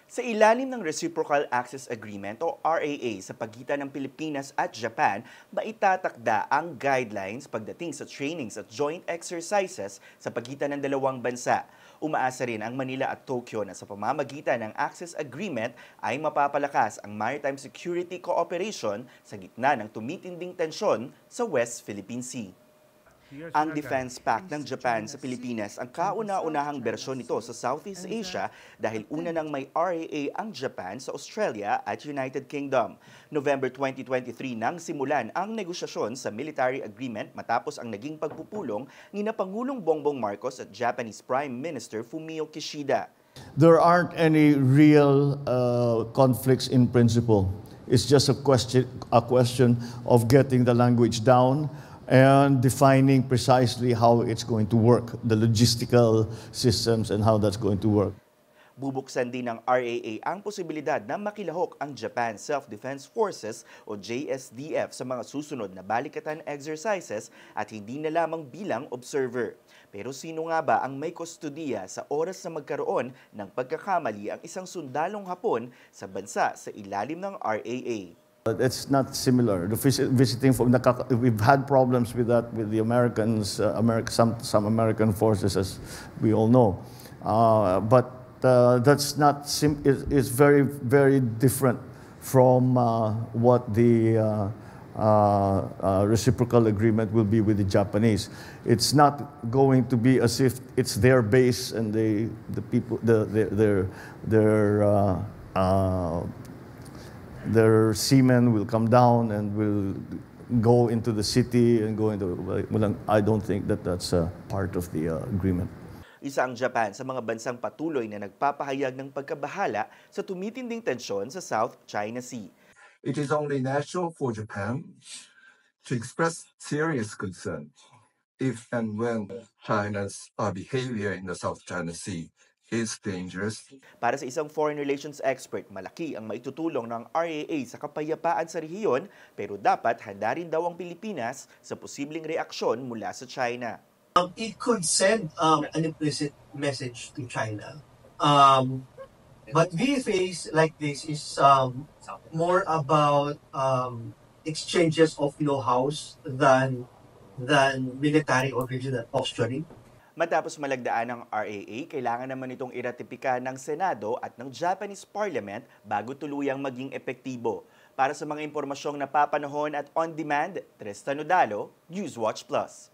Sa ilalim ng Reciprocal Access Agreement o RAA sa pagitan ng Pilipinas at Japan, maitatakda ang guidelines pagdating sa trainings at joint exercises sa pagitan ng dalawang bansa. Umaasa rin ang Manila at Tokyo na sa pamamagitan ng Access Agreement ay mapapalakas ang maritime security cooperation sa gitna ng tumitinding tensyon sa West Philippine Sea. Ang Defense Pact ng Japan sa Pilipinas ang kauna-unahang bersyon nito sa Southeast Asia dahil una nang may RAA ang Japan sa Australia at United Kingdom. November 2023 nang simulan ang negosasyon sa military agreement matapos ang naging pagpupulong ni Pangulong Bongbong Marcos at Japanese Prime Minister Fumio Kishida. There aren't any real conflicts in principle. It's just a question of getting the language down and defining precisely how it's going to work, the logistical systems and how that's going to work. Bubuksan din ng RAA ang posibilidad na makilahok ang Japan Self-Defense Forces o JSDF sa mga susunod na balikatan exercises at hindi na lamang bilang observer. Pero sino nga ba ang may kustodiya sa oras na magkaroon ng pagkakamali ang isang sundalong Hapon sa bansa sa ilalim ng RAA? It's not similar. The visiting from we've had problems with that with the Americans, some American forces, as we all know. But that's not it's very very different from what the reciprocal agreement will be with the Japanese. It's not going to be as if it's their base and the people their seamen will come down and will go into the city and go into. I don't think that that's a part of the agreement. Isa ang Japan sa mga bansang patuloy na nagpapahayag ng pagkabahala sa tumitinding tensyon sa South China Sea. It is only natural for Japan to express serious concern if and when China's behavior in the South China Sea is dangerous. Para sa isang foreign relations expert, malaki ang maitutulong ng RAA sa kapayapaan sa rehiyon, pero dapat handa rin daw ang Pilipinas sa posibleng reaksyon mula sa China. It could send an implicit message to China. But VFAs like this is more about exchanges of know-hows than military or regional posturing. Matapos malagdaan ng RAA, kailangan naman itong iratipika ng Senado at ng Japanese Parliament bago tuluyang maging epektibo. Para sa mga impormasyong napapanahon at on-demand, Tristan Odalo, Newswatch Plus.